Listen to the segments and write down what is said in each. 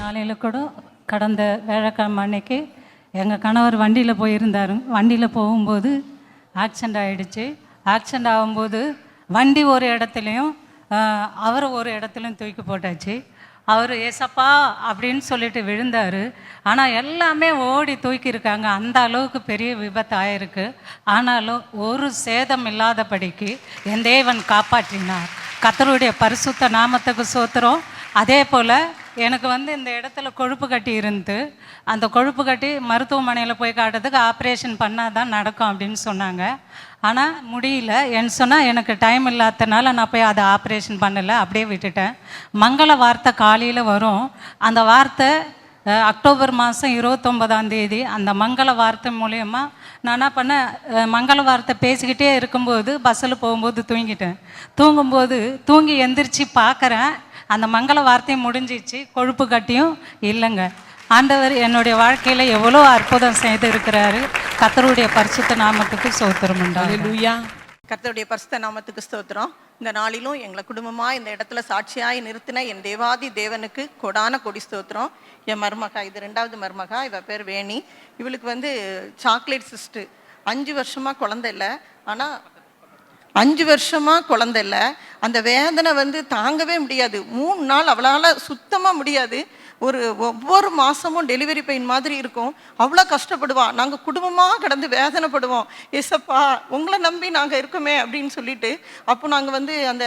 காலையில் கூட கடந்த வியாழக்கிழமை அன்னைக்கு எங்கள் கணவர் வண்டியில் போயிருந்தார். வண்டியில் போகும்போது ஆக்சிடெண்ட் ஆகிடுச்சு. ஆக்சிடெண்ட் ஆகும்போது வண்டி ஒரு இடத்துலையும் அவர் ஒரு இடத்துலையும் தூக்கி போட்டாச்சு. அவர் ஏசப்பா அப்படின்னு சொல்லிட்டு விழுந்தார். ஆனால் எல்லாமே ஓடி தூக்கியிருக்காங்க. அந்த அளவுக்கு பெரிய விபத்து ஆயிருக்கு. ஆனாலும் ஒரு சேதம் இல்லாதபடிக்கு என் தேவன் காப்பாற்றினார். கர்த்தருடைய பரிசுத்த நாமத்துக்கு ஸ்தோத்திரம். அதே போல் எனக்கு இந்த இடத்துல கொழுப்பு கட்டி இருந்து, அந்த கொழுப்பு கட்டி மருத்துவமனையில் போய் காட்டுறதுக்கு ஆப்ரேஷன் பண்ணால் தான் நடக்கும் அப்படின்னு சொன்னாங்க. ஆனால் முடியல. என்ன சொன்னால் எனக்கு டைம் இல்லாததுனால நான் போய் அதை ஆப்ரேஷன் பண்ணலை, அப்படியே விட்டுட்டேன். மங்கள வார்த்தை காலையில் வரும். அந்த வார்த்தை அக்டோபர் மாதம் 29 அந்த மங்கள வார்த்தை மூலயமா நான் என்ன பண்ணேன், மங்கள வார்த்தை பேசிக்கிட்டே இருக்கும்போது பஸ்ஸில் போகும்போது தூங்கிட்டேன். தூங்கி எந்திரிச்சு பார்க்குறேன், அந்த மங்கள வார்த்தையும் முடிஞ்சிச்சு, கொழுப்பு கட்டியும் இல்லைங்க. ஆண்டவர் என்னுடைய வாழ்க்கையில் எவ்வளோ அற்புதம் செய்து இருக்கிறாரு. கர்த்தருடைய பரிசுத்த நாமத்துக்கு ஸ்தோத்திரம் உண்டாகுது. கர்த்தருடைய பரிசுத்த நாமத்துக்கு ஸ்தோத்திரம். இந்த நாளிலும் எங்களை குடும்பமாக இந்த இடத்துல சாட்சியாய் நிறுத்தின என் தேவாதி தேவனுக்கு கொடான கொடி ஸ்தோத்திரம். என் மருமகா, இது 2வது மருமகா, இவ பேர் வேணி. இவளுக்கு சாக்லேட் சிஸ்ட்டு 5 வருஷமாக குழந்தை இல்லை. ஆனால் 5 வருஷமாக குழந்தை இல்லை. அந்த வேதனை தாங்கவே முடியாது. 3 நாள் அவளால் சுத்தமாக முடியாது. ஒவ்வொரு மாதமும் டெலிவரி பெயின் மாதிரி இருக்கும். அவ்வளோ கஷ்டப்படுவா. நாங்கள் குடும்பமாக கடந்து வேதனைப்படுவோம். ஏசப்பா உங்களை நம்பி நாங்கள் இருக்கோமே அப்படின்னு சொல்லிட்டு, அப்போ நாங்கள் அந்த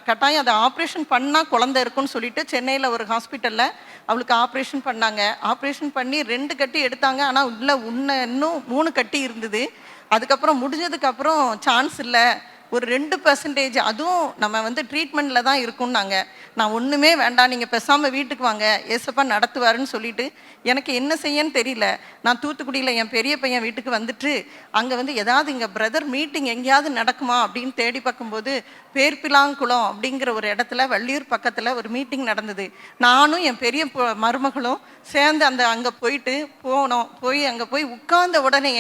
கட்டாயம் அதை ஆப்ரேஷன் பண்ணால் குழந்தை இருக்குன்னு சொல்லிட்டு சென்னையில் ஒரு ஹாஸ்பிட்டலில் அவளுக்கு ஆப்ரேஷன் பண்ணாங்க. ஆப்ரேஷன் பண்ணி 2 கட்டி எடுத்தாங்க. ஆனால் இன்னும் 3 கட்டி இருந்தது. அதுக்கப்புறம் முடிஞ்சதுக்கப்புறம் சான்ஸ் இல்லை, ஒரு 2%, அதுவும் நம்ம ட்ரீட்மெண்ட்டில் தான் இருக்கும்னாங்க. நான் ஒன்றுமே வேண்டாம், நீங்கள் பேசாமல் வீட்டுக்கு வாங்க, ஏசப்பா நடத்துவாருன்னு சொல்லிட்டு எனக்கு என்ன செய்யன்னு தெரியல. நான் தூத்துக்குடியில் என் பெரிய பையன் வீட்டுக்கு வந்துட்டு அங்கே ஏதாவது இங்கே பிரதர் மீட்டிங் எங்கேயாவது நடக்குமா அப்படின்னு தேடி பார்க்கும்போது பேர்பிலாங்குளம் அப்படிங்கிற ஒரு இடத்துல வள்ளியூர் பக்கத்தில் ஒரு மீட்டிங் நடந்தது. நானும் என் பெரிய மருமகளும் சேர்ந்து அங்கே போனோம். அங்கே போய் உட்கார்ந்த உடனே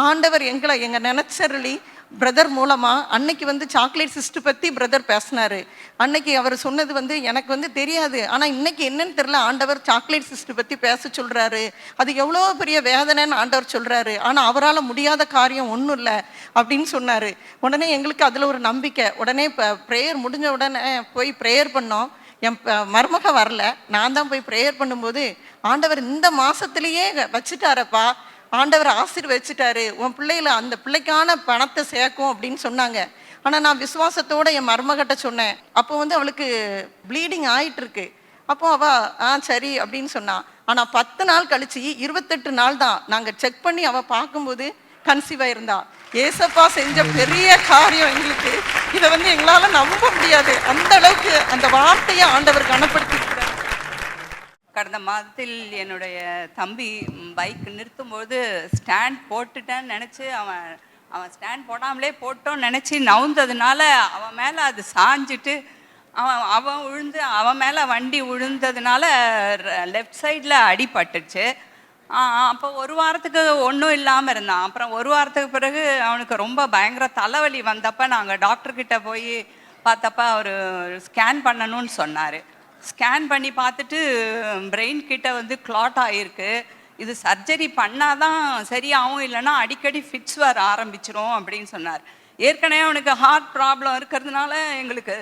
ஆண்டவர் எங்கள் நினைச்சருளி பிரதர் மூலமாக அன்னைக்கு சாக்லேட் சிஸ்ட் பற்றி பிரதர் பேசினார். அன்னைக்கு அவர் சொன்னது எனக்கு தெரியாது. ஆனால் இன்னைக்கு என்னன்னு தெரியல, ஆண்டவர் சாக்லேட் சிஸ்ட் பற்றி பேச சொல்கிறாரு. அது எவ்வளோ பெரிய வேதனைன்னு ஆண்டவர் சொல்கிறாரு. ஆனால் அவரால் முடியாத காரியம் ஒன்றும் இல்லை அப்படின்னு சொன்னார். உடனே எங்களுக்கு அதில் ஒரு நம்பிக்கை. உடனே ப்ரேயர் முடிஞ்ச உடனே போய் ப்ரேயர் பண்ணோம். என் மருமக வரல, நான் தான் போய் ப்ரேயர் பண்ணும்போது ஆண்டவர் இந்த மாதத்துலேயே வச்சுட்டாரப்பா, ஆண்டவர் ஆசீர்வதிச்சிட்டாரு, உன் பிள்ளையில அந்த பிள்ளைக்கான பணத்தை சேர்க்கும் அப்படின்னு சொன்னாங்க. ஆனால் நான் விசுவாசத்தோடு என் மருமகிட்ட சொன்னேன். அப்போ அவளுக்கு ப்ளீடிங் ஆகிட்டு இருக்கு. அப்போ அவள் சரி அப்படின்னு சொன்னான். ஆனால் 10 நாள் கழிச்சு 28 நாள் தான் நாங்கள் செக் பண்ணி அவள் பார்க்கும்போது கன்சீவ் ஆயிருந்தா. ஏசப்பா செஞ்ச பெரிய காரியம் எங்களுக்கு. இதை எங்களால் நம்ப முடியாது. அந்த அளவுக்கு அந்த வார்த்தையை ஆண்டவர் கனப்படுத்தி. கடந்த மாதத்தில் என்னுடைய தம்பி பைக் நிறுத்தும்போது ஸ்டாண்ட் போட்டுட்டேன்னு நினச்சி அவன் ஸ்டாண்ட் போடாமலே போட்டோன்னு நினச்சி நவுந்ததுனால அவன் மேலே அது சாஞ்சிட்டு அவன் விழுந்து அவன் மேலே வண்டி விழுந்ததுனால லெஃப்ட் சைடில் அடிபட்டுச்சு. அப்போ 1 வாரத்துக்கு ஒன்றும் இல்லாமல் இருந்தான். அப்புறம் 1 வாரத்துக்கு பிறகு அவனுக்கு ரொம்ப பயங்கர தலைவலி வந்தப்போ நாங்கள் டாக்டர்கிட்ட போய் பார்த்தப்ப அவர் ஸ்கேன் பண்ணணும்னு சொன்னார். ஸ்கேன் பண்ணி பார்த்துட்டு பிரெயின் கிட்ட கிளாட் ஆகிருக்கு. இது சர்ஜரி பண்ணாதான் சரியாகும், இல்லைன்னா அடிக்கடி ஃபிட்ஸ் வர ஆரம்பிச்சிரும் அப்படின்னு சொன்னார். ஏற்கனவே அவனுக்கு ஹார்ட் ப்ராப்ளம் இருக்கிறதுனால எங்களுக்கு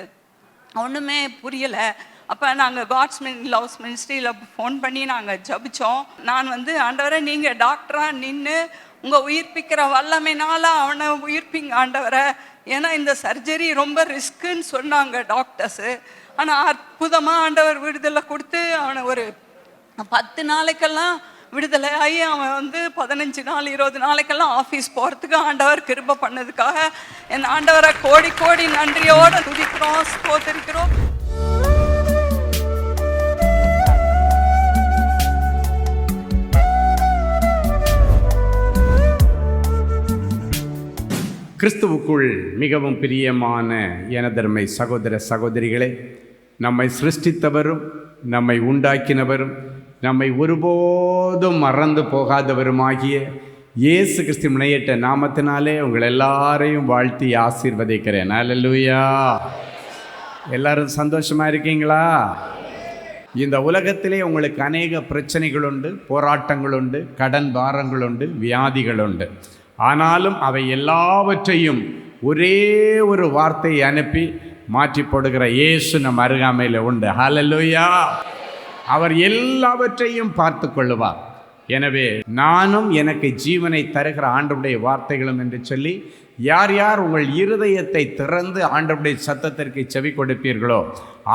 ஒன்றுமே புரியலை. அப்போ நாங்கள் காட்ஸ் லவ்ஸ் மினிஸ்ட்ரியில் ஃபோன் பண்ணி நாங்கள் ஜபித்தோம். நான் ஆண்டவரை நீங்கள் டாக்டராக நின்று உங்கள் உயிர்ப்பிக்கிற வல்லமைனால அவனை உயிர்ப்பிங்க ஆண்டவரை, ஏன்னா இந்த சர்ஜரி ரொம்ப ரிஸ்க்குன்னு சொன்னாங்க டாக்டர்ஸு. ஆனால் அற்புதமாக ஆண்டவர் விடுதலை கொடுத்து அவனை ஒரு 10 நாளைக்கெல்லாம் விடுதலை ஆகி அவன் 15 நாள் 20 நாளைக்கெல்லாம் ஆஃபீஸ் போகிறதுக்கு ஆண்டவர் கிருபை பண்ணதுக்காக என் ஆண்டவரை கோடி கோடி நன்றியோடு துதிக்கிறோம், ஸ்தோத்திரிக்கிறோம். கிறிஸ்துவுக்குள் மிகவும் பிரியமான எனதருமை சகோதர சகோதரிகளே, நம்மை சிருஷ்டித்தவரும் நம்மை உண்டாக்கினவரும் நம்மை ஒருபோதும் மறந்து போகாதவருமாகிய இயேசு கிறிஸ்து முனையிட்ட நாமத்தினாலே உங்கள் எல்லாரையும் வாழ்த்தி ஆசீர்வதிக்கிறேன். அல்லேலூயா. எல்லாரும் சந்தோஷமாக இருக்கீங்களா? இந்த உலகத்திலே உங்களுக்கு அநேக பிரச்சனைகள் உண்டு, போராட்டங்கள் உண்டு, கடன் பாரங்கள் உண்டு, வியாதிகள் உண்டு. ஆனாலும் அவை எல்லாவற்றையும் ஒரே ஒரு வார்த்தையை அனுப்பி மாற்றி போடுகிற இயேசு நம் அருகாமையில் உண்டு. ஹல்லேலூயா! அவர் எல்லாவற்றையும் பார்த்து கொள்ளுவார். எனவே நானும் எனக்கு ஜீவனை தருகிற ஆண்டவருடைய வார்த்தைகளும் என்று சொல்லி, யார் யார் உங்கள் இருதயத்தை திறந்து ஆண்டவருடைய சத்தத்திற்கு செவி கொடுப்பீர்களோ,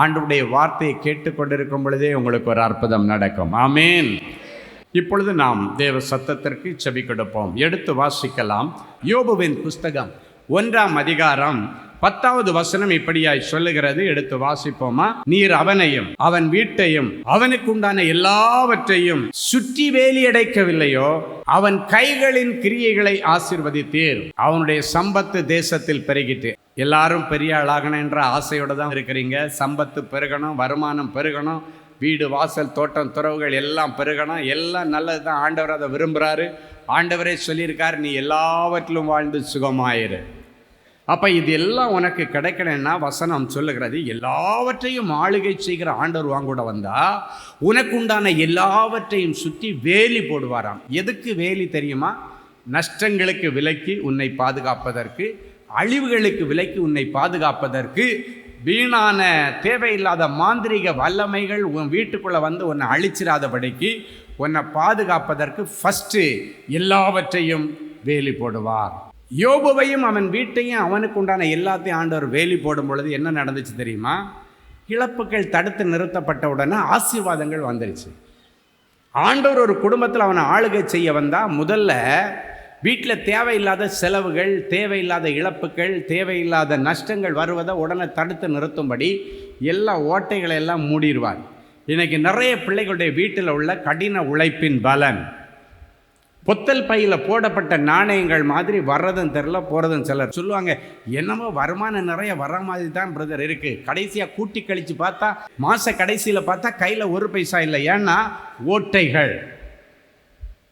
ஆண்டவருடைய வார்த்தையை கேட்டுக்கொண்டிருக்கும் பொழுதே உங்களுக்கு ஒரு அற்புதம் நடக்கும். ஆமேன். இப்பொழுது நாம் தேவ சத்தத்திற்கு செவி கொடுப்போம். எடுத்து வாசிக்கலாம். யோபுவின் புஸ்தகம் 1ஆம் அதிகாரம் 10வது வசனம் இப்படியாய் சொல்லுகிறது. எடுத்து வாசிப்போமா? நீர் அவனையும் அவன் வீட்டையும் அவனுக்கு உண்டான எல்லாவற்றையும் சுற்றி வேலி அடைக்கவில்லையோ, அவன் கைகளின் கிரியைகளை ஆசீர்வதித்தீர். அவனுடைய சம்பத்து தேசத்தில் பெருகிட்டு. எல்லாரும் பெரிய ஆளாகணும் என்ற ஆசையோடு தான் இருக்கிறீங்க. சம்பத்து பெருகணும், வருமானம் பெருகணும், வீடு வாசல் தோட்டம் துறவுகள் எல்லாம் பெருகணும், எல்லாம் நல்லது தான். ஆண்டவர் அதை விரும்புகிறாரு. ஆண்டவரே சொல்லியிருக்கார், நீ எல்லாவற்றிலும் வாழ்ந்து சுகமாயிரு. அப்போ இது எல்லாம் உனக்கு கிடைக்கணும்னா வசனம் சொல்லுகிறது, எல்லாவற்றையும் ஆளுகை செய்கிற ஆண்டவர் வாங்கூட வந்தால் உனக்கு உண்டான எல்லாவற்றையும் சுற்றி வேலி போடுவாராம். எதுக்கு வேலி தெரியுமா? நஷ்டங்களுக்கு விலக்கி உன்னை பாதுகாப்பதற்கு, அழிவுகளுக்கு விலக்கி உன்னை பாதுகாப்பதற்கு, வீணான தேவையில்லாத மாந்திரிக வல்லமைகள் உன் வீட்டுக்குள்ளே வந்து உன்னை அழிச்சிடாதபடிக்கு உன்னை பாதுகாப்பதற்கு ஃபஸ்ட்டு எல்லாவற்றையும் வேலி போடுவார். யோபுவையும் அவன் வீட்டையும் அவனுக்கு உண்டான எல்லாத்தையும் ஆண்டவர் வேலி போடும் பொழுது என்ன நடந்துச்சு தெரியுமா? இழப்புகள் தடுத்து நிறுத்தப்பட்ட உடனே ஆசீர்வாதங்கள் வந்துருச்சு. ஆண்டவர் ஒரு குடும்பத்தில் அவனை ஆளுகை செய்ய வந்தால் முதல்ல வீட்டில் தேவையில்லாத செலவுகள், தேவையில்லாத இழப்புகள், தேவையில்லாத நஷ்டங்கள் வருவதை உடனே தடுத்து நிறுத்தும்படி எல்லா ஓட்டைகளை எல்லாம் மூடிடுவார். இன்றைக்கி நிறைய பிள்ளைகளுடைய வீட்டில் உள்ள கடின உழைப்பின் பலன் பொத்தல் பையில் போடப்பட்ட நாணயங்கள் மாதிரி வர்றதும் தெரில, போகிறதும் சிலர் சொல்லுவாங்க, என்னமோ வருமானம் நிறைய வர்ற மாதிரி தான் பிரதர் இருக்குது. கடைசியாக கூட்டி கழித்து பார்த்தா, மாத கடைசியில் பார்த்தா கையில் ஒரு பைசா இல்லை. ஏன்னா ஓட்டைகள்,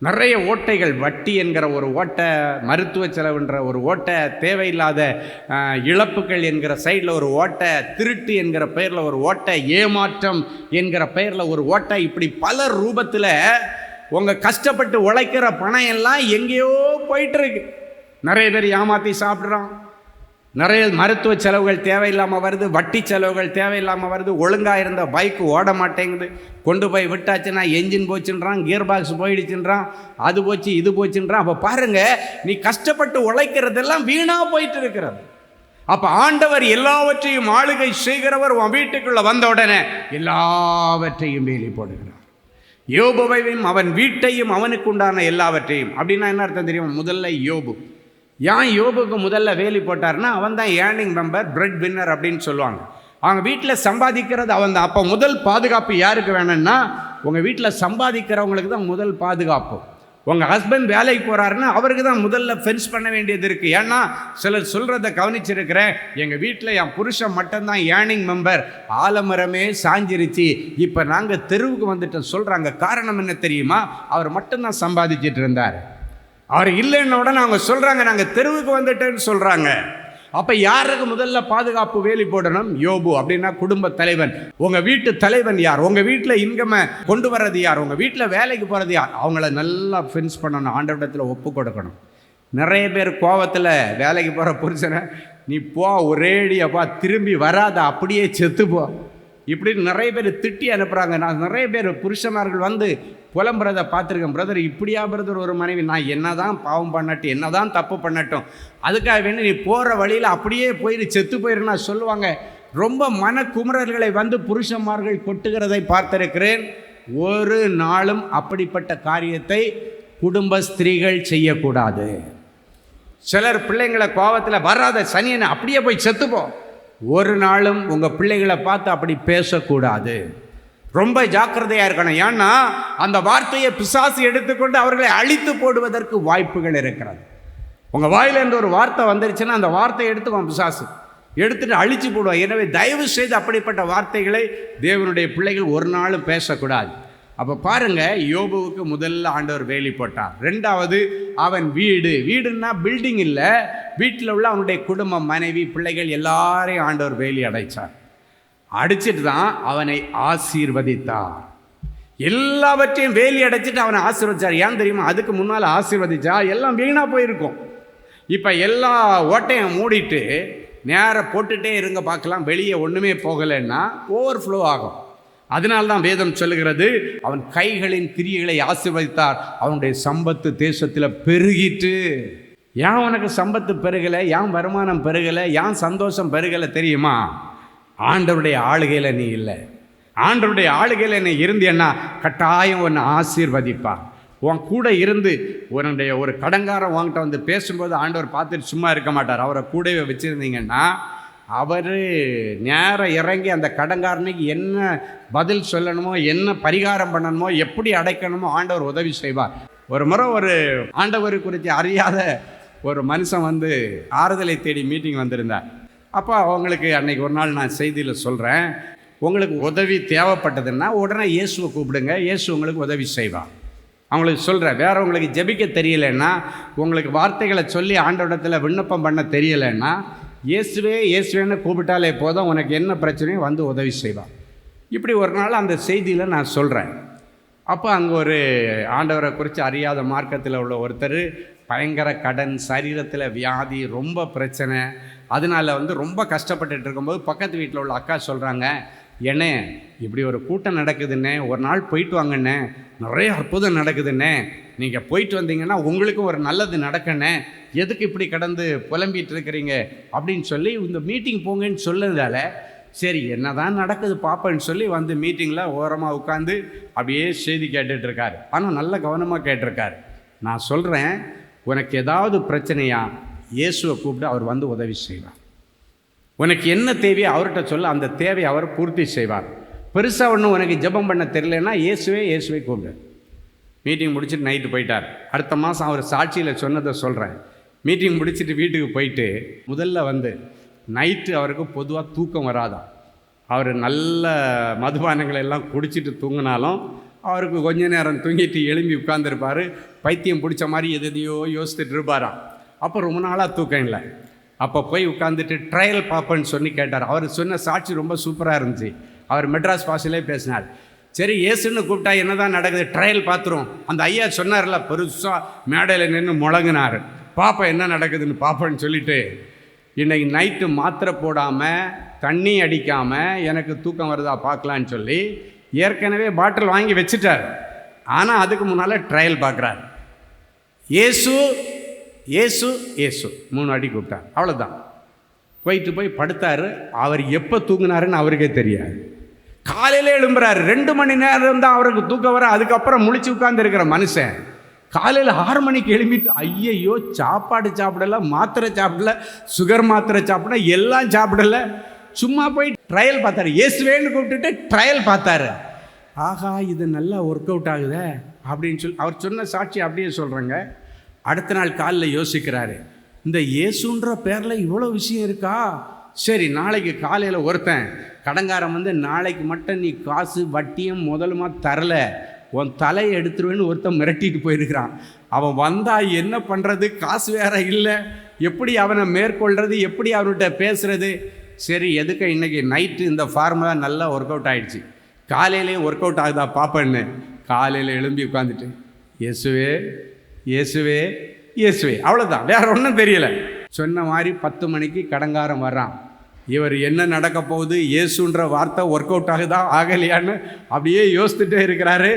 நிறைய ஓட்டைகள். வட்டி என்கிற ஒரு ஓட்டை, மருத்துவ செலவுன்ற ஒரு ஓட்டை, தேவையில்லாத இழப்புகள் என்கிற சைடில் ஒரு ஓட்டை, திருட்டு என்கிற பெயரில் ஒரு ஓட்டை, ஏமாற்றம் என்கிற பெயரில் ஒரு ஓட்டை. இப்படி பல ரூபத்தில் உங்கள் கஷ்டப்பட்டு உழைக்கிற பணம் எல்லாம் எங்கேயோ போயிட்டுருக்கு. நிறைய பேர் ஏமாற்றி சாப்பிட்றோம். நிறைய மருத்துவ செலவுகள் தேவையில்லாமல் வருது, வட்டி செலவுகள் தேவையில்லாமல் வருது. ஒழுங்காக இருந்த பைக்கு ஓட மாட்டேங்குது, கொண்டு போய் விட்டாச்சுன்னா என்ஜின் போச்சுன்றான், கியர் பாக்ஸ் போயிடுச்சுன்றான், அது போச்சு இது போச்சுன்றான். அப்போ பாருங்கள், நீ கஷ்டப்பட்டு உழைக்கிறதெல்லாம் வீணாக போயிட்டு இருக்கிறது. அப்போ ஆண்டவர் எல்லாவற்றையும் ஆளுகை செய்கிறவர் உன் வீட்டுக்குள்ளே வந்த உடனே எல்லாவற்றையும் வேலி போடுகிறார். யோபுவையும் அவன் வீட்டையும் அவனுக்கு உண்டான எல்லாவற்றையும். அப்படின்னா என்ன அர்த்தம் தெரியும்? முதல்ல யோபு. ஏன் யோபுக்கு முதல்ல வேலி போட்டார்னா, அவன் தான் ஏர்னிங் மெம்பர், பிரெட் வின்னர் அப்படின்னு சொல்லுவாங்க. அவங்க வீட்டில் சம்பாதிக்கிறது அவன் தான். அப்போ முதல் பாதுகாப்பு யாருக்கு வேணும்னா, உங்கள் வீட்டில் சம்பாதிக்கிறவங்களுக்கு தான் முதல் பாதுகாப்பு. உங்கள் ஹஸ்பண்ட் வேலைக்கு போகிறாருன்னா அவருக்கு தான் முதல்ல ஃபென்ஸ் பண்ண வேண்டியது இருக்குது. ஏன்னா சிலர் சொல்கிறத கவனிச்சிருக்கிறேன், எங்கள் வீட்டில் என் புருஷன் மட்டும்தான் ஏர்னிங் மெம்பர், ஆலமரமே சாஞ்சிருச்சு, இப்போ நாங்கள் தெருவுக்கு வந்துட்டோம் சொல்கிறாங்க. காரணம் என்ன தெரியுமா? அவர் மட்டும்தான் சம்பாதிச்சிட்டு இருந்தார். அவர் இல்லைன்ன உடனே அவங்க சொல்கிறாங்க, நாங்கள் தெருவுக்கு வந்துட்டேன்னு சொல்கிறாங்க. அப்போ யாருக்கு முதல்ல பாதுகாப்பு வேலி போடணும்? யோபு. அப்படின்னா குடும்ப தலைவன். உங்கள் வீட்டு தலைவன் யார்? உங்கள் வீட்டில் இன்கமை கொண்டு வர்றது யார்? உங்கள் வீட்டில் வேலைக்கு போகிறது யார்? அவங்கள நல்லா ஃபென்ஸ் பண்ணணும், ஆண்டவரிடத்தில் ஒப்பு கொடுக்கணும். நிறைய பேர் கோவத்தில் வேலைக்கு போகிற புருஷனை, நீ போ ஒரேடியாப்பா, திரும்பி வராத, அப்படியே செத்து போ, இப்படின்னு நிறைய பேர் திட்டி அனுப்புகிறாங்க. நான் நிறைய பேர் புருஷமார்கள் வந்து புலம்புறதை பார்த்துருக்கேன். பிரதர், இப்படியா பிரதர் ஒரு மனைவி? நான் என்ன தான் பாவம் பண்ணட்டும், என்ன தான் தப்பு பண்ணட்டும், அதுக்காக வேண்டி நீ போகிற வழியில் அப்படியே போயிடு, செத்து போயிருன்னா சொல்லுவாங்க. ரொம்ப மன குமுறல்களை வந்து புருஷமார்கள் கொட்டுகிறதை பார்த்திருக்கிறேன். ஒரு நாளும் அப்படிப்பட்ட காரியத்தை குடும்ப ஸ்திரீகள் செய்யக்கூடாது. சிலர் பிள்ளைங்களை கோபத்தில் வராத சனியனை, அப்படியே போய் செத்துப்போ, ஒரு நாளும் உங்கள் பிள்ளைகளை பார்த்து அப்படி பேசக்கூடாது. ரொம்ப ஜாக்கிரதையாக இருக்கணும். ஏன்னா அந்த வார்த்தையை பிசாசு எடுத்துக்கொண்டு அவர்களை அழித்து போடுவதற்கு வாய்ப்புகள் இருக்கிறது. உங்கள் வாயிலிருந்து ஒரு வார்த்தை வந்துருச்சுன்னா அந்த வார்த்தையை எடுத்துக்கோ, பிசாசு எடுத்துகிட்டு அழித்து போடுவான். எனவே தயவு செய்து அப்படிப்பட்ட வார்த்தைகளை தேவனுடைய பிள்ளைகள் ஒரு நாளும் பேசக்கூடாது. அப்போ பாருங்கள், யோபுவுக்கு முதல்ல ஆண்டவர் வேலி போட்டார். ரெண்டாவது, அவன் வீடுன்னா பில்டிங் இல்லை, வீட்டில் உள்ள அவனுடைய குடும்பம், மனைவி, பிள்ளைகள் எல்லாரையும் ஆண்டவர் வேலி அடைச்சார். அடிச்சிட்டு தான் அவனை ஆசீர்வதித்தார். எல்லாவற்றையும் வேலி அடைச்சிட்டு அவனை ஆசீர்வதிச்சார். ஏன் தெரியுமா? அதுக்கு முன்னால் ஆசீர்வதிச்சா எல்லாம் வீணாக போயிருக்கும். இப்போ எல்லா ஓட்டையும் மூடிட்டு நேராக போட்டுகிட்டே இருங்க பார்க்கலாம், வெளியே ஒன்றுமே போகலைன்னா ஓவர்ஃப்ளோ ஆகும். அதனால்தான் வேதம் சொல்லுகிறது, அவன் கைகளின் கிரியைகளை ஆசீர்வதித்தார், அவனுடைய சம்பத்து தேசத்தில் பெருகிட்டு. ஏன் உனக்கு சம்பத்து பெருகலை, ஏன் வருமானம் பெருகலை, ஏன் சந்தோஷம் பெருகலை தெரியுமா? ஆண்டவருடைய ஆளுகையில் நீ இல்லை. ஆண்டவருடைய ஆளுகையில் நீ இருந்தேன்னா கட்டாயம் உன்னை ஆசீர்வதிப்பார். உன் கூட இருந்து உன்னுடைய ஒரு கடங்காரன் உன்கிட்ட வந்து பேசும்போது ஆண்டவர் பார்த்துட்டு சும்மா இருக்க மாட்டார். அவரை கூடவே வச்சுருந்தீங்கன்னா அவர் நேரம் இறங்கி அந்த கடங்காரனுக்கு என்ன பதில் சொல்லணுமோ, என்ன பரிகாரம் பண்ணணுமோ, எப்படி அடைக்கணுமோ ஆண்டவர் உதவி செய்வார். ஒரு முறை ஒரு ஆண்டவர் குறித்து அறியாத ஒரு மனுஷன் வந்து ஆறுதலை தேடி மீட்டிங் வந்திருந்தார். அப்போ அவங்களுக்கு அன்னைக்கு ஒரு நாள் நான் செய்தியில் சொல்கிறேன், உங்களுக்கு உதவி தேவைப்பட்டதுன்னா உடனே இயேசுவை கூப்பிடுங்க, இயேசு உங்களுக்கு உதவி செய்வார். அவங்களுக்கு சொல்கிறேன், வேற உங்களுக்கு ஜெபிக்க தெரியலைன்னா, உங்களுக்கு வார்த்தைகளை சொல்லி ஆண்டவரிடத்தில் விண்ணப்பம் பண்ண தெரியலைன்னா, இயேசுவே இயேசுவேன்னு கூப்பிட்டாலே போதும், உனக்கு என்ன பிரச்சனையும் வந்து உதவி செய்வான். இப்படி ஒரு நாள் அந்த செய்தியில் நான் சொல்கிறேன். அப்போ அங்கே ஒரு ஆண்டவரை குறித்து அறியாத மார்க்கத்தில் உள்ள ஒருத்தர் பயங்கர கடன், சரீரத்தில் வியாதி, ரொம்ப பிரச்சனை, அதனால் வந்து ரொம்ப கஷ்டப்பட்டுட்டு இருக்கும்போது பக்கத்து வீட்டில் உள்ள அக்கா சொல்கிறாங்க, என்ன இப்படி ஒரு கூட்டம் நடக்குதுன்னே, ஒரு நாள் போயிட்டு வாங்கண்ணே, நிறைய அற்புதம் நடக்குதுன்னே, நீங்கள் போயிட்டு வந்தீங்கன்னா உங்களுக்கும் ஒரு நல்லது நடக்கண்ணே, எதுக்கு இப்படி கடந்து புலம்பிகிட்டு இருக்கிறீங்க அப்படின்னு சொல்லி இந்த மீட்டிங் போங்கன்னு சொல்லதால சரி என்ன தான் நடக்குது பாப்பேன்னு சொல்லி வந்து மீட்டிங்கில் ஓரமாக உட்காந்து அப்படியே செய்தி கேட்டுட்ருக்காரு. ஆனால் நல்ல கவனமாக கேட்டிருக்காரு. நான் சொல்கிறேன், உனக்கு ஏதாவது பிரச்சனையா இயேசுவை கூப்பிட்டு அவர் வந்து உதவி செய்வார். உனக்கு என்ன தேவையோ அவர்கிட்ட சொல்ல, அந்த தேவையை அவர் பூர்த்தி செய்வார். பெருசாக ஒன்றும் உனக்கு ஜெபம் பண்ண தெரியலன்னா இயேசுவை கூப்பிடு. மீட்டிங் முடிச்சுட்டு நைட்டு போயிட்டார். அடுத்த மாதம் அவர் சாட்சியில் சொன்னதை சொல்கிறேன். மீட்டிங் முடிச்சுட்டு வீட்டுக்கு போயிட்டு முதல்ல வந்து நைட்டு அவருக்கு பொதுவாக தூக்கம் வராதான். அவர் நல்ல மதுபானங்களை எல்லாம் குடிச்சிட்டு தூங்கினாலும் அவருக்கு கொஞ்ச நேரம் தூங்கிட்டு எழும்பி உட்காந்துருப்பார். பைத்தியம் பிடிச்ச மாதிரி எதையோ யோசித்துட்டு இருப்பாராம். அப்போ ரொம்ப நாளாக தூக்கம் இல்லை. அப்போ போய் உட்காந்துட்டு ட்ரையல் பார்ப்பேன்னு சொல்லி கேட்டார். அவர் சொன்ன சாட்சி ரொம்ப சூப்பராக இருந்துச்சு. அவர் மெட்ராஸ் பாஷையிலே பேசினார். சரி இயேசுன்னு கூப்பிட்டா என்ன தான் நடக்குது, ட்ரையல் பார்த்துரும். அந்த ஐயா சொன்னார்ல, பெருசாக மேடையில் நின்று முழங்கினார், பாப்பா என்ன நடக்குதுன்னு பார்ப்பேன்னு சொல்லிட்டு இன்றைக்கி நைட்டு மாத்திரை போடாமல் தண்ணி அடிக்காமல் எனக்கு தூக்கம் வருதா பார்க்கலான்னு சொல்லி ஏற்கனவே பாட்டில் வாங்கி வச்சுட்டார். ஆனால் அதுக்கு முன்னால் ட்ரையல் பார்க்குறார். இயேசு இயேசு இயேசு 3 அடி கூப்பிட்டார். அவ்வளோதான். போய் படுத்தார். அவர் எப்போ தூங்கினாருன்னு அவருக்கே தெரியாது. காலையில் எழும்புறாரு. 2 மணி நேரம் தான் அவருக்கு தூக்கம் வர. அதுக்கப்புறம் முழிச்சு உட்கார்ந்து இருக்கிற மனுஷன் காலையில் 6 மணிக்கு எழும்பிட்டு ஐயையோ சாப்பாடு சாப்பிடல, மாத்திரை சாப்பிடல, சுகர் மாத்திரை சாப்பிடல, எல்லாம் சாப்பிடல, சும்மா போய் ட்ரையல் பார்த்தாரு. இயேசுவேன்னு கூப்பிட்டுட்டு ட்ரையல் பார்த்தாரு. ஆஹா இது நல்லா ஒர்க் அவுட் ஆகுதே அப்படின்னு சொல்லி அவர் சொன்ன சாட்சி அப்படியே சொல்கிறேங்க. அடுத்த நாள் காலையில் யோசிக்கிறாரு, இந்த இயேசுன்ற பேரில் இவ்வளோ விஷயம் இருக்கா? சரி நாளைக்கு காலையில் ஒருத்தன் கடங்காரன் வந்து நாளைக்கு மட்டும் நீ காசு வட்டியும் முதலுமா தரல, உன் தலையை எடுத்துருவேன்னு ஒருத்தன் மிரட்டிட்டு போயிருக்கிறான். அவன் வந்தால் என்ன பண்ணுறது, காசு வேற இல்லை, எப்படி அவனை மேற்கொள்கிறது, எப்படி அவர்கிட்ட பேசுகிறது? சரி எதுக்கு இன்றைக்கி நைட்டு இந்த ஃபார்முலா நல்லா ஒர்க் அவுட் ஆகிடுச்சு, காலையிலே ஒர்க் அவுட் ஆகுதா பாப்பேன்னு காலையில் எழும்பி உட்காந்துட்டு இயேசுவே இயேசுவே இயேசுவே, அவ்வளோதான், வேற ஒன்றும் தெரியல. சொன்ன மாதிரி 10 மணிக்கு கடங்காரம் வர்றான். இவர் என்ன நடக்க போகுது, இயேசுன்ற வார்த்தை ஒர்க் அவுட் ஆகுதா ஆகலையான்னு அப்படியே யோசித்துட்டே இருக்கிறாரு.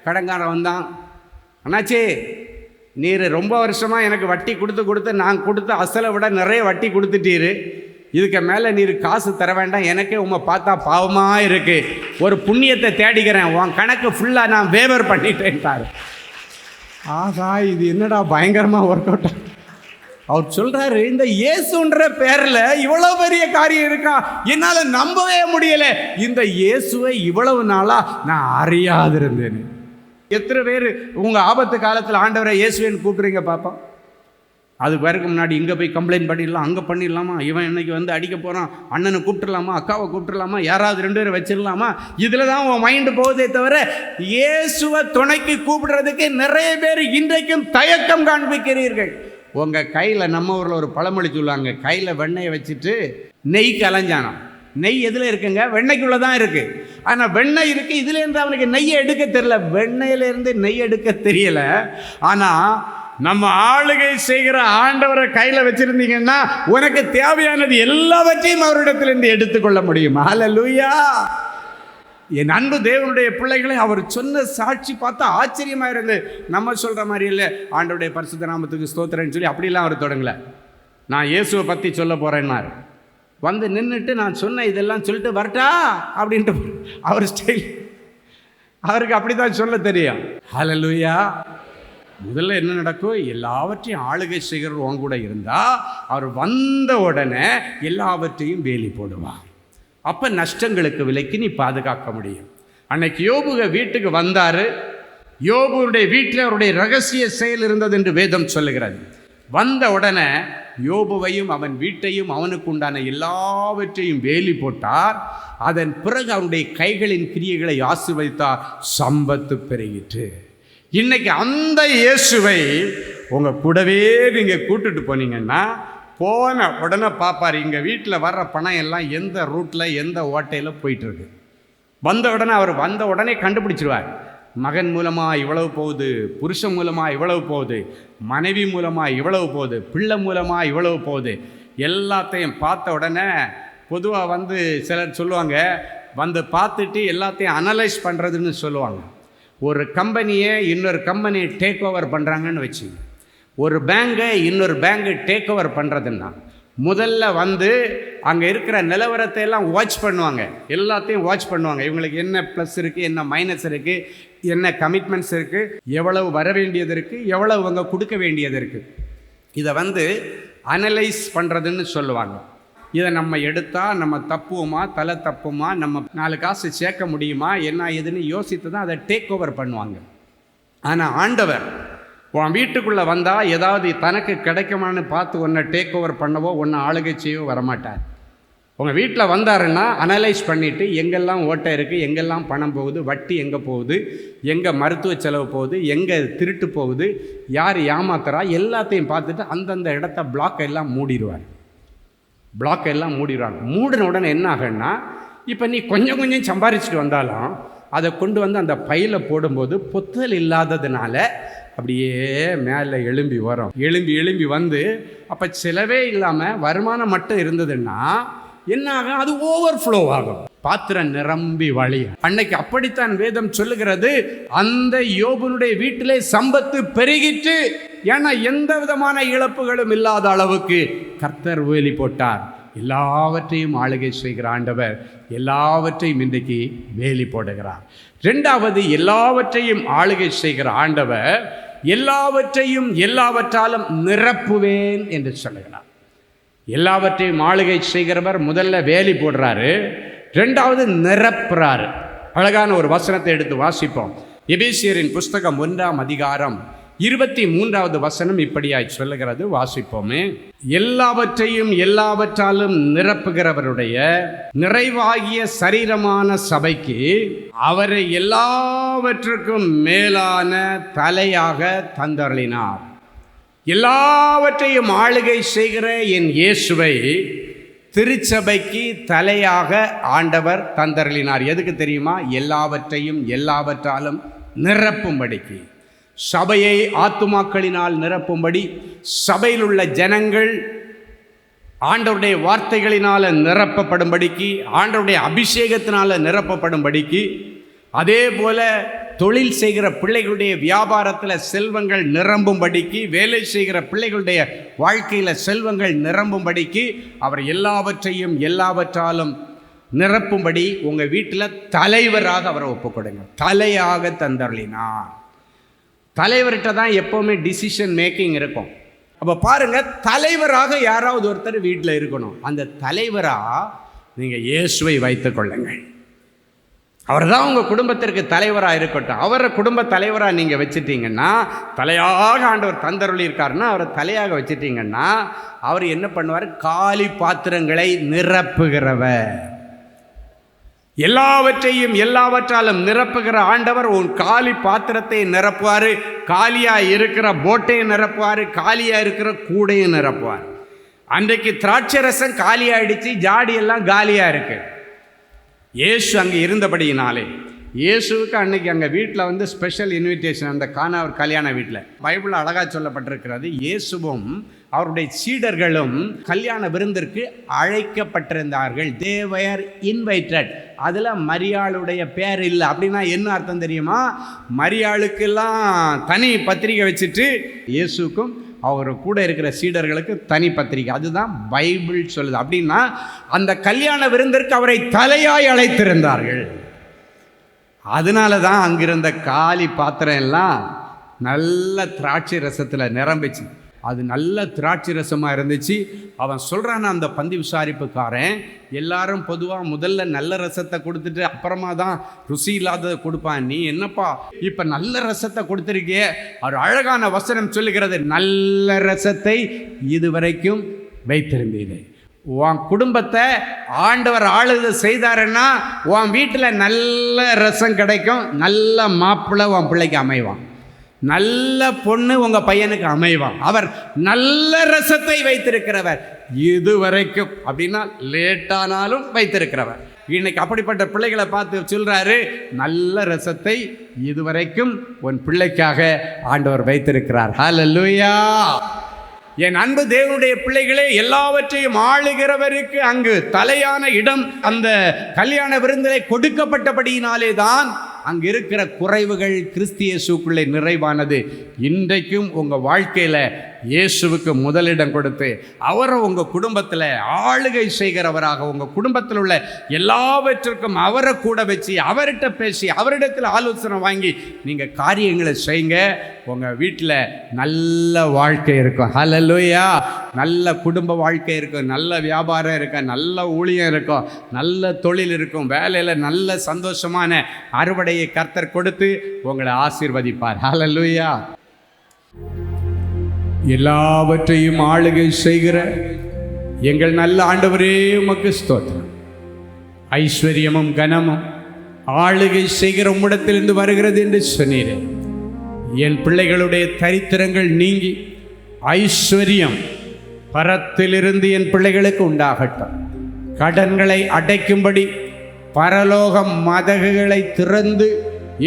கடங்காரன் வந்தான். அண்ணாச்சி நீர் ரொம்ப வருஷமாக எனக்கு வட்டி கொடுத்து நான் கொடுத்த அசலை விட நிறைய வட்டி கொடுத்துட்டீரு, இதுக்கு மேலே நீர் காசு தர வேண்டாம், எனக்கே உங்களை பார்த்தா பாவமாக இருக்குது, ஒரு புண்ணியத்தை தேடிக்கிறேன், உன் கணக்கு ஃபுல்லாக நான் வேவர் பண்ணிட்டேன்ட்டார். ஆகா இது என்னடா பயங்கரமாக ஒர்க் அவுட். அவர் சொல்கிறாரு, இந்த இயேசுன்ற பேரில் இவ்வளோ பெரிய காரியம் இருக்கா, என்னால் நம்பவே முடியலை, இந்த இயேசுவை இவ்வளவு நாளாக நான் அறியாதிருந்தேன். எத்தனை பேர் உங்கள் ஆபத்து காலத்தில் ஆண்டவரை இயேசுவேன்னு கூப்பிட்றீங்க பாப்பா? அது பேருக்கு முன்னாடி இங்கே போய் கம்ப்ளைண்ட் பண்ணிடலாம், அங்கே பண்ணிடலாமா, இவன் இன்னைக்கு வந்து அடிக்க போகிறான், அண்ணனை கூப்பிட்டுடலாமா, அக்காவை கூப்பிட்டுடலாமா, யாராவது 2 பேரை வச்சிடலாமா, இதில் தான் உன் மைண்டு போகுதே தவிர இயேசுவை துணைக்கு கூப்பிடுறதுக்கு நிறைய பேர் இன்றைக்கும் தயக்கம் காண்பிக்கிறீர்கள். உங்கள் கையில், நம்ம ஊரில் ஒரு பழமொழி சொல்லுவாங்க, கையில் வெண்ணெயை வச்சுட்டு நெய் கலைஞ்சானாம். நெய் எதில் இருக்குங்க? வெண்ணெய்க்குள்ளே தான் இருக்குது. ஆனால் வெண்ணெய் இருக்குது, இதுலேருந்து அவனுக்கு நெய்யை எடுக்க தெரியல. வெண்ணெயிலேருந்து நெய் எடுக்க தெரியலை. ஆனால் நம்ம ஆளுகை செய்கிற ஆண்டவரை கையில் வச்சுருந்தீங்கன்னா உனக்கு தேவையானது எல்லாவற்றையும் அவரிடத்திலிருந்து எடுத்துக்கொள்ள முடியும். ஹல்லேலூயா! என் அன்பு தேவனுடைய பிள்ளைகளை அவர் சொன்ன சாட்சி பார்த்தா ஆச்சரியமாக இருந்து, நம்ம சொல்கிற மாதிரி இல்லை ஆண்டவருடைய பரிசுத்த நாமத்துக்கு ஸ்தோத்திரன்னு சொல்லி அப்படிலாம் அவர் தொடங்கலை. நான் இயேசுவை பற்றி சொல்ல போகிறேன்னார். வந்து நின்றுட்டு நான் சொன்ன இதெல்லாம் சொல்லிட்டு வரட்டா அப்படின்ட்டு அவர் ஸ்டைல், அவருக்கு அப்படி தான் சொல்ல தெரியும். ஹல்லேலூயா! முதல்ல என்ன நடக்கும்? எல்லாவற்றையும் ஆளுகை செய்கிறவர் உன் கூட இருந்தால் அவர் வந்த உடனே எல்லாவற்றையும் வேலி போடுவார். அப்போ நஷ்டங்களுக்கு விலைக்கு நீ பாதுகாக்க முடியும். அன்னைக்கு யோபுக வீட்டுக்கு வந்தார். யோபுடைய வீட்டில் அவருடைய ரகசிய செயல் இருந்தது என்று வேதம் சொல்லுகிறது. வந்த உடனே யோபுவையும் அவன் வீட்டையும் அவனுக்கு உண்டான எல்லாவற்றையும் வேலி போட்டார். அதன் பிறகு அவனுடைய கைகளின் கிரியைகளை ஆசீர்வதித்தார். சம்பத்து பெருகிற்று. இன்னைக்கு அந்த இயேசுவை உங்கள் கூடவே நீங்கள் கூட்டுட்டு போனீங்கன்னா போன உடனே பார்ப்பார், இங்கே வீட்டில் வர்ற பணம் எல்லாம் எந்த ரூட்டில் எந்த ஓட்டையில் போயிட்டுருக்கு. வந்த உடனே அவர் வந்த உடனே கண்டுபிடிச்சிருவார். மகன் மூலமாக இவ்வளவு போகுது, புருஷன் மூலமாக இவ்வளவு போகுது, மனைவி மூலமாக இவ்வளவு போகுது, பிள்ளை மூலமாக இவ்வளவு போகுது. எல்லாத்தையும் பார்த்த உடனே பொதுவாக வந்து சிலர் சொல்லுவாங்க, வந்து பார்த்துட்டு எல்லாத்தையும் அனலைஸ் பண்ணுறதுன்னு சொல்லுவாங்க. ஒரு கம்பெனியை இன்னொரு கம்பெனியை டேக் ஓவர் பண்ணுறாங்கன்னு வச்சுங்க. ஒரு பேங்கை இன்னொரு பேங்கு டேக் ஓவர் பண்ணுறதுன்னா முதல்ல வந்து அங்கே இருக்கிற நிலவரத்தை எல்லாம் வாட்ச் பண்ணுவாங்க. எல்லாத்தையும் வாட்ச் பண்ணுவாங்க. இவங்களுக்கு என்ன ப்ளஸ் இருக்குது, என்ன மைனஸ் இருக்குது, என்ன கமிட்மெண்ட்ஸ் இருக்குது, எவ்வளவு வர வேண்டியது இருக்குது, எவ்வளவு அவங்க கொடுக்க வேண்டியது இருக்குது. இதை வந்து அனலைஸ் பண்ணுறதுன்னு சொல்லுவாங்க. இதை நம்ம எடுத்தால் நம்ம தப்புவோமா, தலை தப்புமா, நம்ம 4 காசு சேர்க்க முடியுமா, என்ன ஏதுன்னு யோசித்து தான் அதை டேக் ஓவர் பண்ணுவாங்க. ஆனால் ஆண்டவர் உன் வீட்டுக்குள்ளே வந்தால் ஏதாவது தனக்கு கிடைக்குமான்னு பார்த்து உன்னை டேக் ஓவர் பண்ணவோ உன்னை ஆளுகை செய்யவோ வரமாட்டார். உங்கள் வீட்டில் வந்தாருன்னா அனலைஸ் பண்ணிவிட்டு எங்கெல்லாம் ஓட்டை இருக்குது, எங்கெல்லாம் பணம் போகுது, வட்டி எங்கே போகுது, எங்கே மருத்துவ செலவு போகுது, எங்கே திருட்டு போகுது, யார் ஏமாத்துறா, எல்லாத்தையும் பார்த்துட்டு அந்தந்த இடத்த பிளாக் எல்லாம் மூடிடுவார். மூடின உடனே என்ன ஆகுன்னா, இப்போ நீ கொஞ்சம் கொஞ்சம் சம்பாரிச்சிட்டு வந்தாலும் அதை கொண்டு வந்து அந்த பையில் போடும்போது பொத்தல் இல்லாததுனால அப்படியே மேலே எழும்பி வரும். எழும்பி வந்து அப்போ செலவே இல்லாமல் வருமானம் மட்டும் இருந்ததுன்னா என்ன ஆகும்? அது ஓவர்ஃப்ளோ ஆகும், பாத்திரம் நிரம்பி வழியும். அன்னைக்கு அப்படித்தான் வேதம் சொல்லுகிறது. அந்த யோபனுடைய வீட்டிலே சம்பத்து பெருகிட்டு, ஏன்னா எந்த விதமான இழப்புகளும் இல்லாத அளவுக்கு கர்த்தர் வேலி போட்டார். எல்லாவற்றையும் ஆளுகை செய்கிற ஆண்டவர் எல்லாவற்றையும் இன்றைக்கு வேலி போடுகிறார். 2வது, எல்லாவற்றையும் ஆளுகை செய்கிற ஆண்டவர் எல்லாவற்றையும் எல்லாவற்றாலும் நிரப்புவேன் என்று சொல்லுகிறார். எல்லாவற்றையும் ஆளுகை செய்கிறவர் முதல்ல வேலி போடுறாரு, 2வது நிரப்புறாரு. அழகான ஒரு வசனத்தை எடுத்து வாசிப்போம். எபேசியரின் புஸ்தகம் 1ஆம் அதிகாரம் 23வது வசனம் இப்படியாய் சொல்லுகிறது. வாசிப்போமே. எல்லாவற்றையும் எல்லாவற்றாலும் நிரப்புகிறவருடைய நிறைவாகிய சரீரமான சபைக்கு அவரை எல்லாவற்றுக்கும் மேலான தலையாக தந்தருளினார். எல்லாவற்றையும் ஆளுகை செய்கிற என் இயேசுவை திருச்சபைக்கு தலையாக ஆண்டவர் தந்தருளினார். எதுக்கு தெரியுமா? எல்லாவற்றையும் எல்லாவற்றாலும் நிரப்பும்படிக்கு, சபையை ஆத்துமாக்களினால் நிரப்பும்படி, சபையில் உள்ள ஜனங்கள் ஆண்டவருடைய வார்த்தைகளினால் நிரப்பப்படும்படிக்கு, ஆண்டவருடைய அபிஷேகத்தினால் நிரப்பப்படும்படிக்கு, அதே போல தொழில் செய்கிற பிள்ளைகளுடைய வியாபாரத்தில் செல்வங்கள் நிரம்பும்படிக்கு, வேலை செய்கிற பிள்ளைகளுடைய வாழ்க்கையில் செல்வங்கள் நிரம்பும்படிக்கு அவர் எல்லாவற்றையும் எல்லாவற்றாலும் நிரப்பும்படி உங்கள் வீட்டில் தலைவராக அவரை ஒப்புக்கொடுங்க. தலையாக தந்தருளினார். தலைவர்கிட்ட தான் எப்போவுமே டிசிஷன் மேக்கிங் இருக்கும். அப்போ பாருங்கள், தலைவராக யாராவது ஒருத்தர் வீட்டில் இருக்கணும். அந்த தலைவராக நீங்கள் இயேசுவை வைத்துக் கொள்ளுங்கள். அவர் தான் உங்கள் குடும்பத்திற்கு தலைவராக இருக்கட்டும். அவரை குடும்ப தலைவராக நீங்கள் வச்சுட்டீங்கன்னா, தலையாக ஆண்டவர் தந்தருளி இருக்காருன்னா அவரை தலையாக வச்சுட்டீங்கன்னா அவர் என்ன பண்ணுவார்? காலி பாத்திரங்களை நிரப்புகிறவர். எல்லாவற்றையும் எல்லாவற்றாலும் நிரப்புகிற ஆண்டவர் உன் காலி பாத்திரத்தை நிரப்புவார். காலியாக இருக்கிற போட்டையும் நிரப்புவார், காலியாக இருக்கிற கூடையும் நிரப்புவார். அன்றைக்கு திராட்சை ரசம் காலி ஆயிடுச்சு, ஜாடி எல்லாம் காலியா இருக்கு. இயேசு அங்கே இருந்தபடியினாலே இயேசுவுக்கு அன்னைக்கு அங்கே வீட்டில் ஸ்பெஷல் இன்விடேஷன், அந்த கானாவர் கல்யாண வீட்டில் பைபிள் அழகாக சொல்லப்பட்டிருக்கிறது. இயேசுவும் அவருடைய சீடர்களும் கல்யாண விருந்திற்கு அழைக்கப்பட்டிருந்தார்கள். தே வேர் இன்வைட்டட். அதில் மரியாளுடைய பேர் இல்லை. அப்படின்னா என்ன அர்த்தம் தெரியுமா? மரியாளுக்கெல்லாம் தனி பத்திரிகை வச்சுட்டு இயேசுக்கும் அவர் கூட இருக்கிற சீடர்களுக்கு தனி பத்திரிகை. அதுதான் பைபிள் சொல்லுது. அப்படின்னா அந்த கல்யாண விருந்திற்கு அவரை தலையாய் அழைத்திருந்தார்கள். அதனால தான் அங்கிருந்த காலி பாத்திரம் எல்லாம் நல்ல திராட்சை ரசத்தில் நிரம்பிச்சு. அது நல்ல திராட்சை ரசமாக இருந்துச்சு. அவன் சொல்கிறான், அந்த பந்தி விசாரிப்புக்காரன் எல்லாரும் பொதுவாக முதல்ல நல்ல ரசத்தை கொடுத்துட்டு அப்புறமா தான் ருசி இல்லாததை கொடுப்பான். நீ என்னப்பா இப்போ நல்ல ரசத்தை கொடுத்துருக்கியே? ஒரு அழகான வசனம் சொல்லுகிறது, நல்ல ரசத்தை இதுவரைக்கும் வைத்திருந்தீரே. உன் குடும்பத்தை ஆண்டவர் ஆளுது செய்தாருன்னா உன் வீட்டில் நல்ல ரசம் கிடைக்கும். நல்ல மாப்பிள்ளை உன் பிள்ளைக்கு அமைவான். நல்ல பொண்ணு உங்கள் பையனுக்கு அமைவான். அவர் நல்ல ரசத்தை வைத்திருக்கிறவர் இதுவரைக்கும். அப்படின்னா லேட்டானாலும் வைத்திருக்கிறவர். இன்னைக்கு அப்படிப்பட்ட பிள்ளைகளை பார்த்து சொல்கிறாரு, நல்ல ரசத்தை இதுவரைக்கும் உன் பிள்ளைக்காக ஆண்டவர் வைத்திருக்கிறார். ஹல்லேலூயா. என் அன்பு தேவனுடைய பிள்ளைகளே, எல்லாவற்றையும் ஆளுகிறவருக்கு அங்கு தலையான இடம் அந்த கல்யாண விருந்திலே கொடுக்கப்பட்டபடியினாலே தான் அங்கு இருக்கிற குறைவுகள் கிறிஸ்து இயேசுக்குள்ளே நிறைவானது. இன்றைக்கும் உங்கள் வாழ்க்கையில் இயேசுவுக்கு முதலிடம் கொடுத்து அவரை உங்கள் குடும்பத்தில் ஆளுகை செய்கிறவராக, உங்கள் குடும்பத்தில் உள்ள எல்லாவற்றிற்கும் அவரை கூட வச்சு அவர்கிட்ட பேசி அவரிடத்தில் ஆலோசனை வாங்கி நீங்கள் காரியங்களை செய்யுங்க. உங்கள் வீட்டில் நல்ல வாழ்க்கை இருக்கும். ஹல்லேலூயா. நல்ல குடும்ப வாழ்க்கை இருக்கும், நல்ல வியாபாரம் இருக்கும், நல்ல ஊழியம் இருக்கும், நல்ல தொழில் இருக்கும், வேலையில் நல்ல சந்தோஷமான அறுவடையை கர்த்தர் கொடுத்து உங்களை ஆசீர்வதிப்பார். ஹல்லேலூயா. எல்லாவற்றையும் ஆளுகை செய்கிற எங்கள் நல்ல ஆண்டவரே உமக்கு ஸ்தோத்திரம். ஐஸ்வர்யமும் கனமும் ஆளுகை செய்கிற உம்மிடத்திலிருந்து வருகிறது என்று சொன்னீரே. என் பிள்ளைகளுடைய தரித்திரங்கள் நீங்கி ஐஸ்வர்யம் பரத்திலிருந்து என் பிள்ளைகளுக்கு உண்டாகட்டும். கடன்களை அடைக்கும்படி பரலோகம் மதகுகளை திறந்து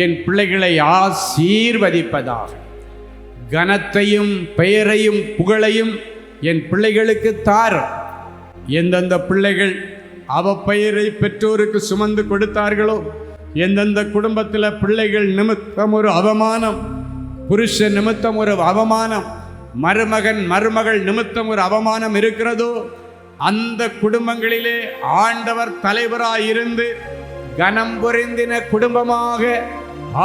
என் பிள்ளைகளை ஆசீர்வதிப்பதாக. கனத்தையும் பெயரையும் புகழையும் என் பிள்ளைகளுக்கு தாரும். எந்தெந்த பிள்ளைகள் அவப்பெயரை பெற்றோருக்கு சுமந்து கொடுத்தார்களோ, எந்தெந்த குடும்பத்தில் பிள்ளைகள் நிமித்தம் ஒரு அவமானம், புருஷன் நிமித்தம் ஒரு அவமானம், மருமகன் மருமகள் நிமித்தம் ஒரு அவமானம் இருக்கிறதோ, அந்த குடும்பங்களிலே ஆண்டவர் தலைவராயிருந்து கனம் பொருந்தின குடும்பமாக,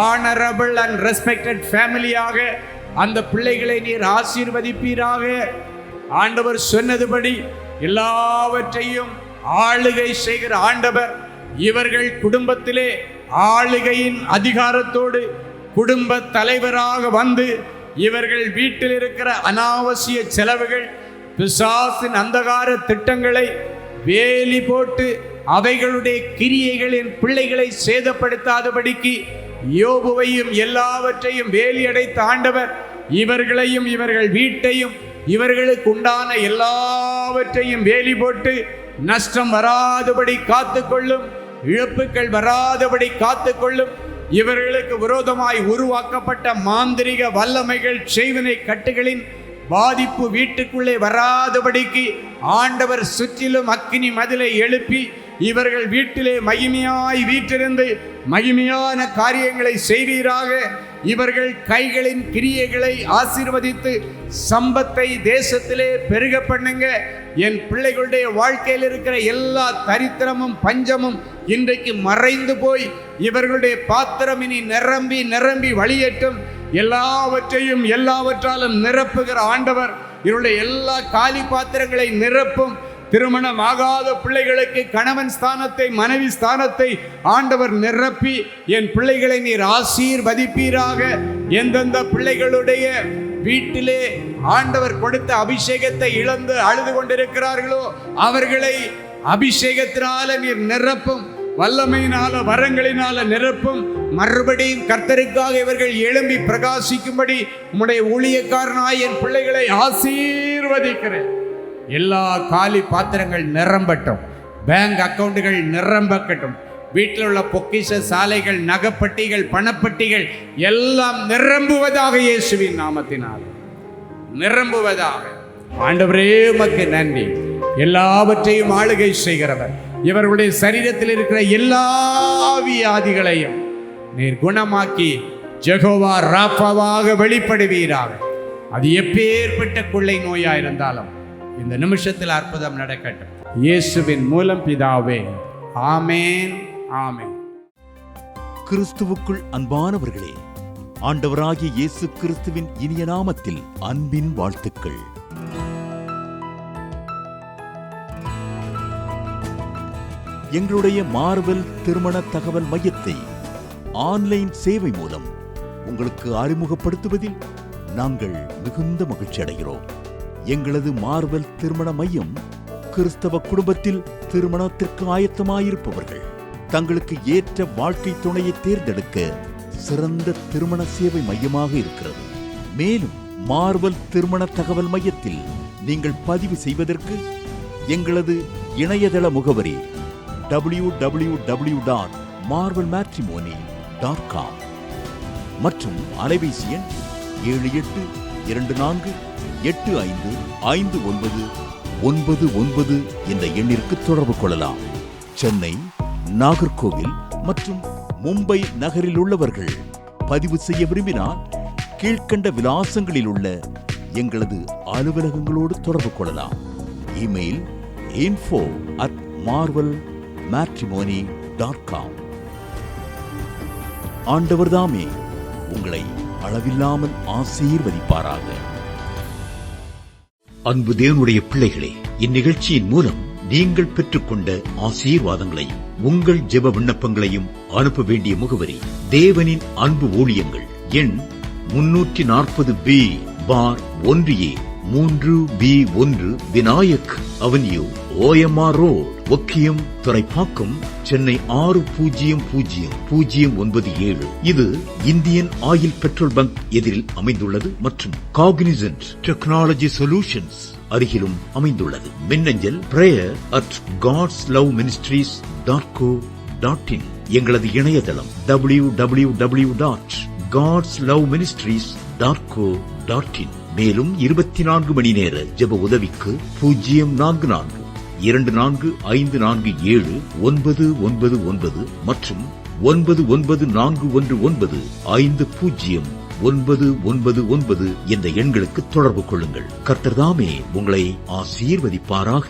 ஆனரபிள் அண்ட் ரெஸ்பெக்டட் ஃபேமிலியாக அந்த பிள்ளைகளை நீர் ஆசீர்வதிப்பீராக. ஆண்டவர் சொன்னதுபடி எல்லாவற்றையும் ஆளுகை செய்கிற ஆண்டவர் இவர்கள் குடும்பத்திலே ஆளுகையின் அதிகாரத்தோடு குடும்ப தலைவராக வந்து இவர்கள் வீட்டில் இருக்கிற அனாவசிய செலவுகள், பிசாசின் அந்தகார திட்டங்களை வேலி போட்டு அவைகளுடைய கிரியைகளின் பிள்ளைகளை சேதப்படுத்தாதபடிக்கு யோபுவையும் எல்லாவற்றையும் வேலி அடைத்த ஆண்டவர் இவர்களையும் இவர்கள் வீட்டையும் இவர்களுக்கு உண்டான எல்லாவற்றையும் வேலி போட்டு நஷ்டம் வராதபடி காத்துக்கொள்ளும், இழப்புகள் வராதபடி காத்துக்கொள்ளும். இவர்களுக்கு விரோதமாய் உருவாக்கப்பட்ட மாந்திரிக வல்லமைகள், செய்வினை கட்டுகளின் பாதிப்பு வீட்டுக்குள்ளே வராதபடிக்கு ஆண்டவர் சுற்றிலும் அக்கினி மதிலை எழுப்பி இவர்கள் வீட்டிலே மகிமையாய் வீற்றிருந்து மகிமையான காரியங்களை செய்வீராக. இவர்கள் கைகளின் கிரியைகளை ஆசீர்வதித்து சம்பத்தை தேசத்திலே பெருக பண்ணுங்க. என் பிள்ளைகளுடைய வாழ்க்கையில் இருக்கிற எல்லா தரித்திரமும் பஞ்சமும் இன்றைக்கு மறைந்து போய் இவர்களுடைய பாத்திரம் இனி நிரம்பி நிரம்பி வழியேற்றும். எல்லாவற்றையும் எல்லாவற்றாலும் நிரப்புகிற ஆண்டவர் இவருடைய எல்லா காலி பாத்திரங்களை நிரப்பும். திருமணம் ஆகாத பிள்ளைகளுக்கு கணவன் ஸ்தானத்தை, மனைவி ஸ்தானத்தை ஆண்டவர் நிரப்பி என் பிள்ளைகளை நீர் ஆசீர்வதிப்பீராக. எந்தெந்த பிள்ளைகளுடைய வீட்டிலே ஆண்டவர் கொடுத்த அபிஷேகத்தை இழந்து அழுது கொண்டிருக்கிறார்களோ அவர்களை அபிஷேகத்தினால நீர் நிரப்பும், வல்லமையினால வரங்களினால நிரப்பும். மறுபடியும் கர்த்தருக்காக இவர்கள் எழும்பி பிரகாசிக்கும்படி உம்முடைய ஊழியக்காரனாய் என் பிள்ளைகளை ஆசீர்வதிக்கிறேன். எல்லா காலி பாத்திரங்கள் நிரம்பட்டும், பேங்க் அக்கவுண்டுகள் நிரம்பக்கட்டும், வீட்டில் உள்ள பொக்கிஷ சாலைகள், நகைப்பட்டிகள், பணப்பட்டிகள் எல்லாம் நிரம்புவதாக, இயேசுவின் நாமத்தினால் நிரம்புவதாக. ஆண்டவரே உமக்கு நன்றி. எல்லாவற்றையும் ஆளுகை செய்கிறவர், இவர்களுடைய சரீரத்தில் இருக்கிற எல்லா வியாதிகளையும் நீர் குணமாக்கி ஜெகோவா ராஃபாவாக வெளிப்படுவீராக. அது எப்பேற்பட்ட கொள்ளை நோயா இருந்தாலும் இந்த நிமிஷத்தில் அற்புதம் நடக்கட்டும், இயேசுவின் மூலம் பிதாவே, ஆமேன், ஆமேன். கிறிஸ்துவுக்குள் அன்பானவர்களே, ஆண்டவராகிய இயேசு கிறிஸ்துவின் இனிய நாமத்தில் அன்பின் வாழ்த்துக்கள். எங்களுடைய மார்வெல் திருமண தகவல் மையத்தை ஆன்லைன் சேவை மூலம் உங்களுக்கு அறிமுகப்படுத்துவதில் நாங்கள் மிகுந்த மகிழ்ச்சி அடைகிறோம். எங்களது மார்வெல் திருமண மையம் கிறிஸ்தவ குடும்பத்தில் திருமணத்திற்கு ஆயத்தமாயிருப்பவர்கள் தங்களுக்கு ஏற்ற வாழ்க்கை துணையை தேர்ந்தெடுக்க சிறந்த திருமண சேவை மையமாக இருக்கிறது. மேலும் மார்வெல் திருமண தகவல் மையத்தில் நீங்கள் பதிவு செய்வதற்கு எங்களது இணையதள முகவரி www.marvelmatrimony.com மற்றும் அலைபேசி எண் 7824855999 என்ற எண்ணிற்கு தொடர்பு கொள்ளலாம். சென்னை, நாகர்கோவில் மற்றும் மும்பை நகரில் உள்ளவர்கள் பதிவு செய்ய விரும்பினால் கீழ்க்கண்ட விலாசங்களில் உள்ள எங்களது அலுவலகங்களோடு தொடர்பு கொள்ளலாம். Email info@marvelmatrimony.com. ஆண்டவர்தாமே உங்களை அளவில்லாமல் ஆசீர்வதிப்பாராக. அன்பு தேவனுடைய பிள்ளைகளே, இந்நிகழ்ச்சியின் மூலம் நீங்கள் பெற்றுக்கொண்ட ஆசீர்வாதங்களையும் உங்கள் ஜெப விண்ணப்பங்களையும் அனுப்ப வேண்டிய முகவரி தேவனின் அன்பு ஊழியங்கள், எண் 340B பார் 1A 3B1 Vinayak avenue, OMR road, Okkiyam, Thoraipakkam, Chennai 600097. இது இந்தியன் ஆயில் பெட்ரோல் பங்க் எதிரில் அமைந்துள்ளது மற்றும் காக்னிசன்ட் டெக்னாலஜி சொல்யூஷன்ஸ் அருகிலும் அமைந்துள்ளது. மின்னஞ்சல் prayer@godsloveministries.co.in. எங்களது இணையதளம் www.godsloveministries.co.in. மேலும் 24 மணி நேர ஜெப உதவிக்கு 04454479999 மற்றும் 9941950999 என்ற எண்களுக்கு தொடர்பு கொள்ளுங்கள். கர்த்தர் தாமே உங்களை ஆசீர்வதிப்பாராக.